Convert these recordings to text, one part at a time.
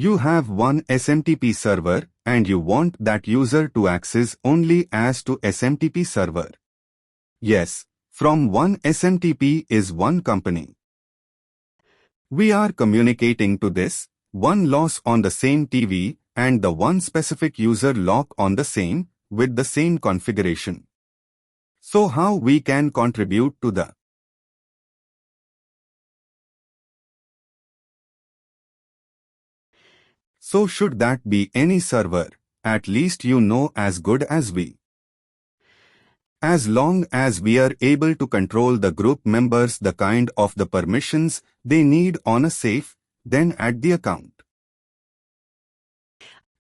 You have one SMTP server and you want that user to access only as to SMTP server. Yes, from one SMTP is one company. We are communicating to this one loss on the same TV and the one specific user lock on the same with the same configuration. So how we can contribute to the So should that be any server, at least you know as good as we. As long as we are able to control the group members the kind of the permissions they need on a safe, then add the account.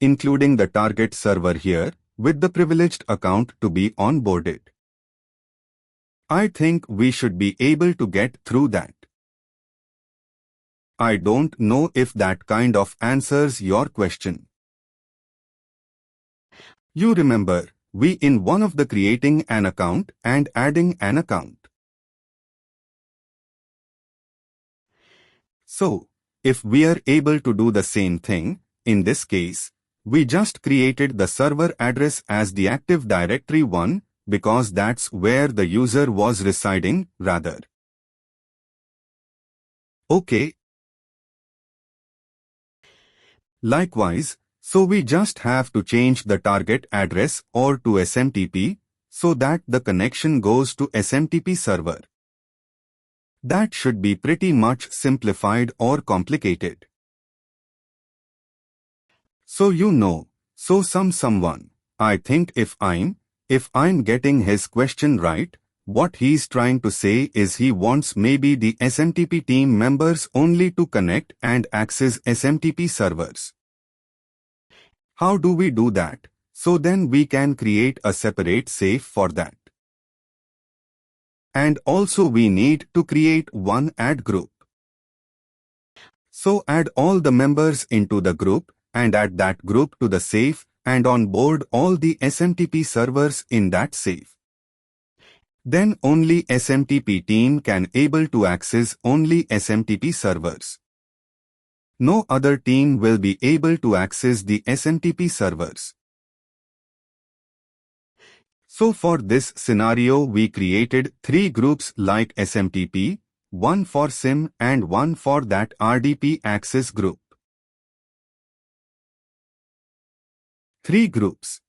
Including the target server here, with the privileged account to be onboarded. I think we should be able to get through that. I don't know if that kind of answers your question. You remember, we in one of the creating an account and adding an account. So, if we are able to do the same thing, in this case, we just created the server address as the Active Directory 1 because that's where the user was residing, rather. Okay. Likewise, so we just have to change the target address or to SMTP so that the connection goes to SMTP server. That should be pretty much simplified or complicated. So you know, so someone, I think if I'm getting his question right, what he's trying to say is he wants maybe the SMTP team members only to connect and access SMTP servers. How do we do that? So then we can create a separate safe for that. And also we need to create one add group. So add all the members into the group and add that group to the safe and onboard all the SMTP servers in that safe. Then only SMTP team can able to access only SMTP servers. No other team will be able to access the SMTP servers. So for this scenario we created 3 groups like SMTP, one for SIM and one for that RDP access group. 3 groups.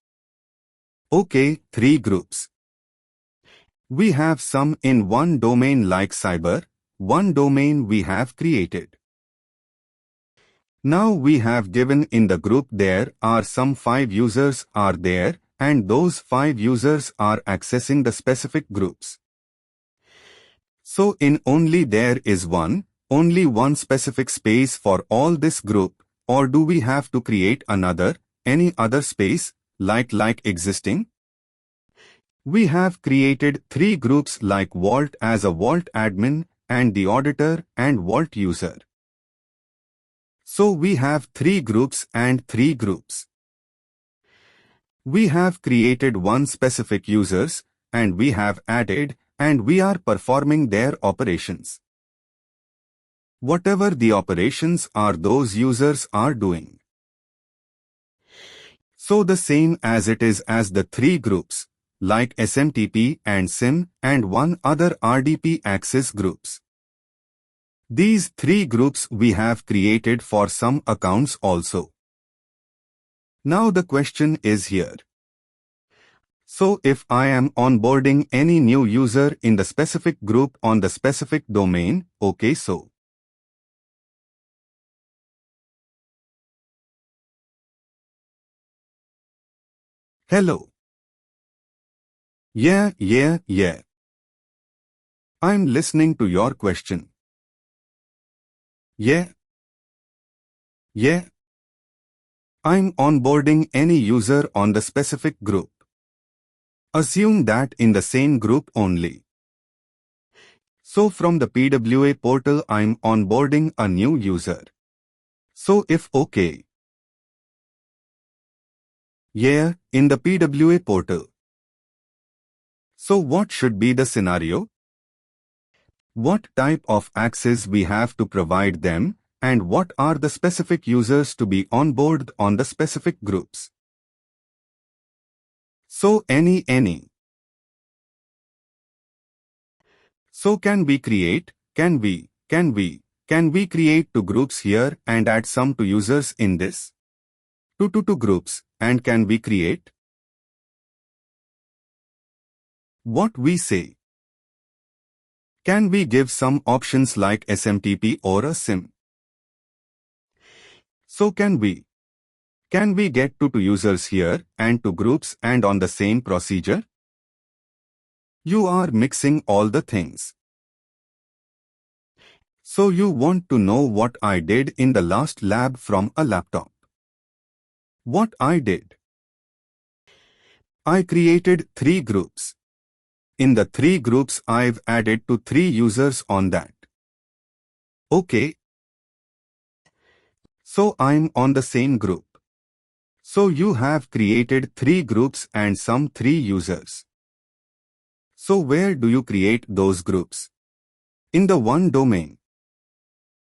Okay, 3 groups. We have some in one domain like cyber, one domain we have created. Now we have given in the group there are some 5 users are there and those 5 users are accessing the specific groups. So in only there is only one specific space for all this group, or do we have to create any other space like existing? We have created 3 groups like Vault as a Vault admin and the auditor and Vault user. So we have 3 groups and 3 groups. We have created one specific users and we have added and we are performing their operations. Whatever the operations are those users are doing. So the same as it is as the 3 groups, like SMTP and SIM and one other RDP access groups. These 3 groups we have created for some accounts also. Now the question is here. So if I am onboarding any new user in the specific group on the specific domain, okay, so. Hello. Yeah. I'm listening to your question. Yeah. I'm onboarding any user on the specific group. Assume that in the same group only. So from the PWA portal I'm onboarding a new user. So if okay. Yeah, in the PWA portal. So what should be the scenario? What type of access we have to provide them, and what are the specific users to be onboarded on the specific groups. So any. So can we create two groups here and add some two users in this? Two groups, and can we create? What we say? Can we give some options like SMTP or a SIM? So can we get two users here and two groups and on the same procedure? You are mixing all the things. So you want to know what I did in the last lab from a laptop. What I did? I created 3 groups. In the 3 groups I've added to 3 users on that. Okay. So I'm on the same group. So you have created 3 groups and some 3 users. So where do you create those groups? In the one domain.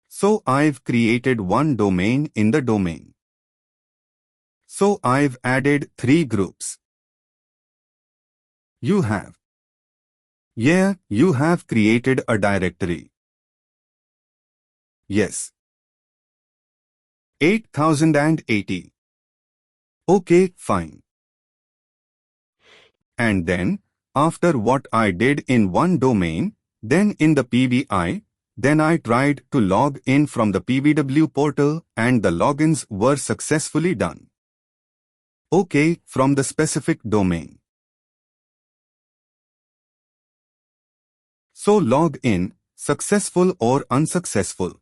So I've created one domain in the domain. So I've added 3 groups. You have. Yeah, you have created a directory. Yes. 8080. Okay, fine. And then, after what I did in one domain, then in the PBI, then I tried to log in from the PBW portal and the logins were successfully done. Okay, from the specific domain. So log in, successful or unsuccessful.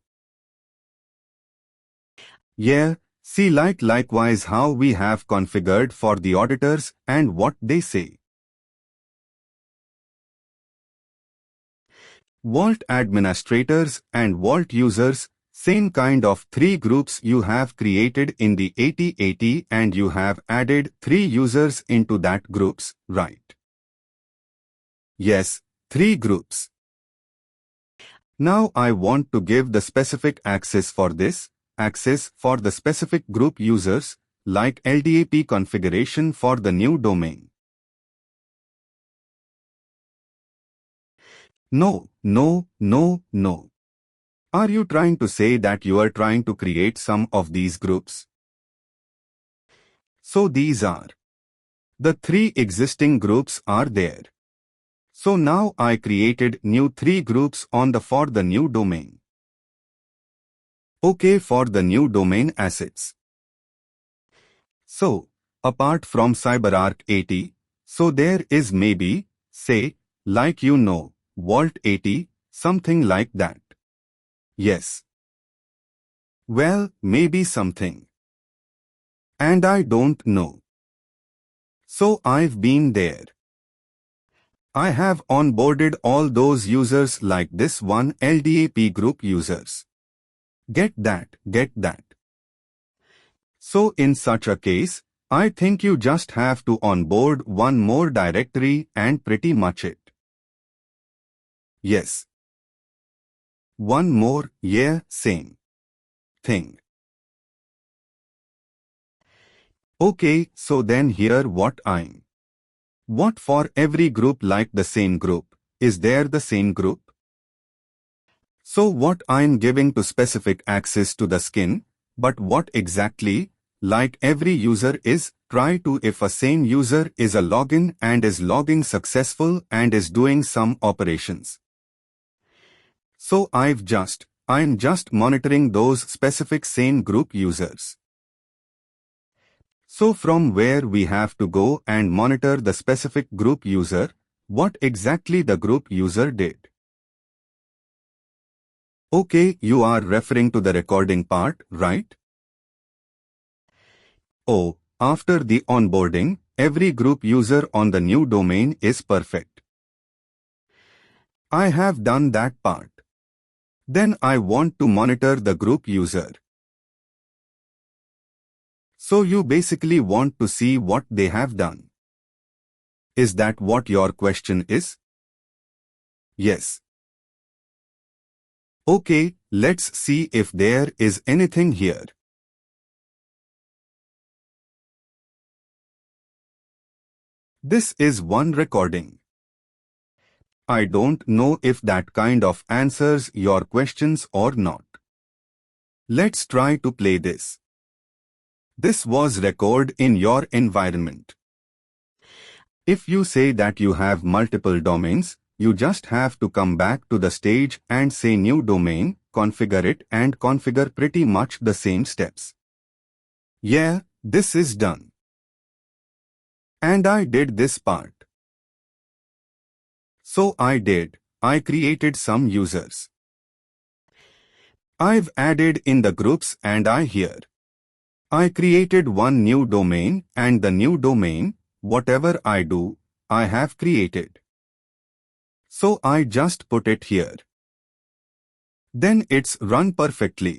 Yeah, see likewise how we have configured for the auditors and what they say. Vault administrators and Vault users, same kind of 3 groups you have created in the 8080 and you have added 3 users into that groups, right? Yes, 3 groups. Now I want to give the specific access for this, access for the specific group users, like LDAP configuration for the new domain. No. Are you trying to say that you are trying to create some of these groups? So these are. The 3 existing groups are there. So now I created new 3 groups for the new domain. Okay, for the new domain assets. So, apart from Cyberark 80, so there is maybe, say, like Vault 80, something like that. Yes. Well, maybe something. And I don't know. So I've been there. I have onboarded all those users like this one LDAP group users. Get that. So in such a case, I think you just have to onboard one more directory and pretty much it. Yes. One more, yeah, same thing. Okay, so then here what for every group like the same group, is there the same group? So what I'm giving to specific access to the skin, but what exactly, like every user is, try to if a same user is a login and is logging successful and is doing some operations. So I'm just monitoring those specific same group users. So from where we have to go and monitor the specific group user, what exactly the group user did. Okay, you are referring to the recording part, right? Oh, after the onboarding, every group user on the new domain is perfect. I have done that part. Then I want to monitor the group user. So you basically want to see what they have done. Is that what your question is? Yes. Okay, Let's see if there is anything here. This is one recording. I don't know if that kind of answers your questions or not. Let's try to play this. This was recorded in your environment. If you say that you have multiple domains, you just have to come back to the stage and say new domain, configure it and configure pretty much the same steps. Yeah, this is done. And I did this part. So I created some users. I've added in the groups and I created one new domain and the new domain, whatever I do, I have created. So I just put it here. Then it's run perfectly.